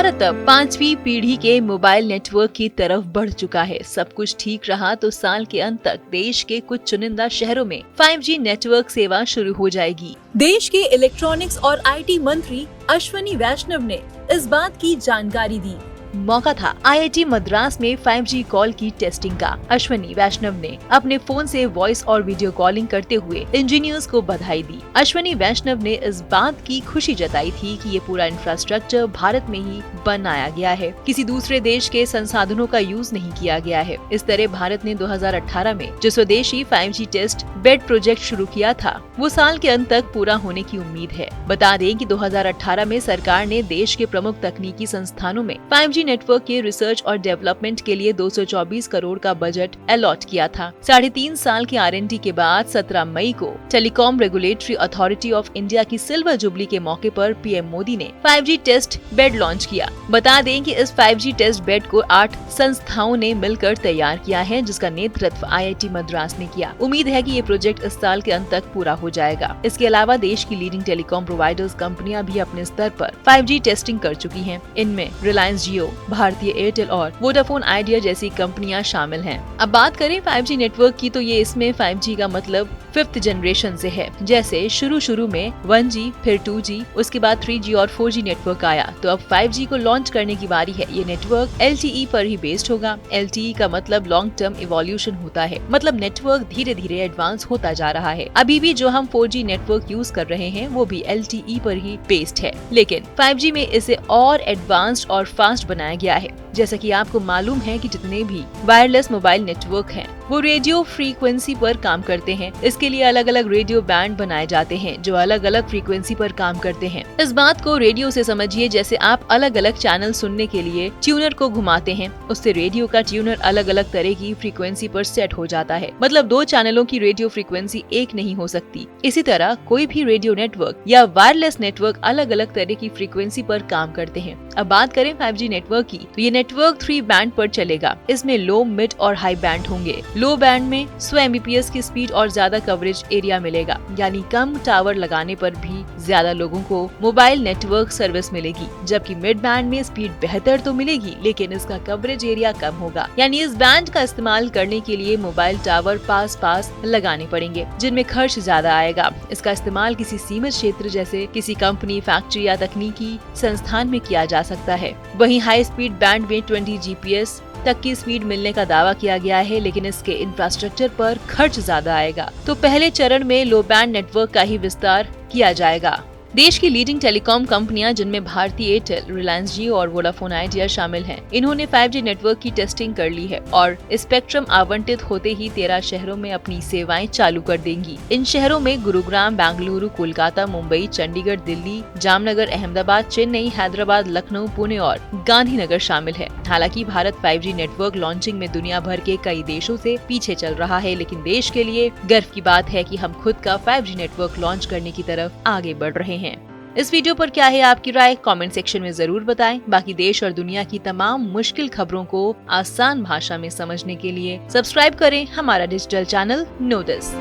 भारत अब 5वीं पीढ़ी के मोबाइल नेटवर्क की तरफ बढ़ चुका है। सब कुछ ठीक रहा तो साल के अंत तक देश के कुछ चुनिंदा शहरों में 5G नेटवर्क सेवा शुरू हो जाएगी। देश के इलेक्ट्रॉनिक्स और IT मंत्री अश्वनी वैष्णव ने इस बात की जानकारी दी। मौका था IIT मद्रास में 5G कॉल की टेस्टिंग का। अश्वनी वैष्णव ने अपने फोन से वॉइस और वीडियो कॉलिंग करते हुए इंजीनियर्स को बधाई दी। अश्वनी वैष्णव ने इस बात की खुशी जताई थी कि ये पूरा इंफ्रास्ट्रक्चर भारत में ही बनाया गया है, किसी दूसरे देश के संसाधनों का यूज नहीं किया गया है। इस तरह भारत ने 2018 में जो स्वदेशी 5G टेस्ट बेड प्रोजेक्ट शुरू किया था वो साल के अंत तक पूरा होने की उम्मीद है। बता दें कि 2018 में सरकार ने देश के प्रमुख तकनीकी संस्थानों में 5G नेटवर्क के रिसर्च और डेवलपमेंट के लिए 224 करोड़ का बजट अलॉट किया था। 3.5 साल के R&D के बाद 17 मई को telecom regulatory authority of India की सिल्वर जुबली के मौके पर PM मोदी ने 5G टेस्ट बेड लॉन्च किया। बता दें कि इस 5G टेस्ट बेड को 8 संस्थाओं ने मिलकर तैयार किया है, जिसका नेतृत्व IIT मद्रास ने किया। उम्मीद है कि ये प्रोजेक्ट इस साल के अंत तक पूरा हो जाएगा। इसके अलावा देश की लीडिंग टेलीकॉम प्रोवाइडर्स कंपनियां भी अपने स्तर पर 5G टेस्टिंग कर चुकी हैं। इनमें रिलायंस जियो, भारतीय एयरटेल और वोडाफोन आइडिया जैसी कंपनियां शामिल हैं। अब बात करें 5G नेटवर्क की तो ये इसमें 5G का मतलब 5th जनरेशन से है। जैसे शुरू में 1G, फिर 2G, उसके बाद 3G और 4G नेटवर्क आया, तो अब 5G को लॉन्च करने की बारी है। ये नेटवर्क LTE पर ही बेस्ड होगा। LTE का मतलब लॉन्ग टर्म इवोल्यूशन होता है, मतलब नेटवर्क धीरे धीरे एडवांस होता जा रहा है। अभी भी जो हम 4G नेटवर्क यूज कर रहे हैं वो भी LTE पर ही बेस्ड है, लेकिन 5G में इसे और एडवांस्ड और फास्ट बनाया गया है। जैसा कि आपको मालूम है कि जितने भी वायरलेस मोबाइल नेटवर्क हैं वो रेडियो फ्रीक्वेंसी पर काम करते हैं। इसके लिए अलग अलग रेडियो बैंड बनाए जाते हैं जो अलग अलग फ्रीक्वेंसी पर काम करते हैं। इस बात को रेडियो से समझिए जैसे आप अलग अलग चैनल सुनने के लिए ट्यूनर को घुमाते हैं, उससे रेडियो का ट्यूनर अलग अलग तरह की फ्रीक्वेंसी पर सेट हो जाता है। मतलब 2 चैनलों की रेडियो फ्रीक्वेंसी एक नहीं हो सकती। इसी तरह कोई भी रेडियो नेटवर्क या वायरलेस नेटवर्क अलग अलग तरह की फ्रीक्वेंसी पर काम करते हैं। अब बात करें 5G नेटवर्क की तो ये नेटवर्क 3 बैंड पर चलेगा। इसमें लो, मिड और हाई बैंड होंगे। लो बैंड में 100 Mbps की स्पीड और ज्यादा कवरेज एरिया मिलेगा, यानी कम टावर लगाने पर भी ज्यादा लोगों को मोबाइल नेटवर्क सर्विस मिलेगी। जबकि मिड बैंड में स्पीड बेहतर तो मिलेगी लेकिन इसका कवरेज एरिया कम होगा, यानी इस बैंड का इस्तेमाल करने के लिए मोबाइल टावर पास लगाने पड़ेंगे जिनमें खर्च ज्यादा आएगा। इसका इस्तेमाल किसी सीमित क्षेत्र जैसे किसी कंपनी, फैक्ट्री या तकनीकी संस्थान में किया जा सकता है। वहीं हाई स्पीड बैंड में 20 Gbps तक की स्पीड मिलने का दावा किया गया है, लेकिन इसके इंफ्रास्ट्रक्चर पर खर्च ज्यादा आएगा। तो पहले चरण में लो बैंड नेटवर्क का ही विस्तार किया जाएगा। देश की लीडिंग टेलीकॉम कंपनियां जिनमें भारतीय एयरटेल, रिलायंस जियो और वोडाफोन आइडिया शामिल हैं, इन्होंने 5G नेटवर्क की टेस्टिंग कर ली है और स्पेक्ट्रम आवंटित होते ही 13 शहरों में अपनी सेवाएं चालू कर देंगी। इन शहरों में गुरुग्राम, बेंगलुरु, कोलकाता, मुंबई, चंडीगढ़, दिल्ली, जामनगर, अहमदाबाद, चेन्नई, हैदराबाद, लखनऊ, पुणे और गांधीनगर शामिल है। हालांकि भारत 5G नेटवर्क लॉन्चिंग में दुनिया भर के कई देशों से पीछे चल रहा है, लेकिन देश के लिए गर्व की बात है कि हम खुद का 5G नेटवर्क लॉन्च करने की तरफ आगे बढ़ रहे हैं। इस वीडियो पर क्या है आपकी राय? कमेंट सेक्शन में जरूर बताएं। बाकी देश और दुनिया की तमाम मुश्किल खबरों को आसान भाषा में समझने के लिए सब्सक्राइब करें हमारा डिजिटल चैनल नो दिस।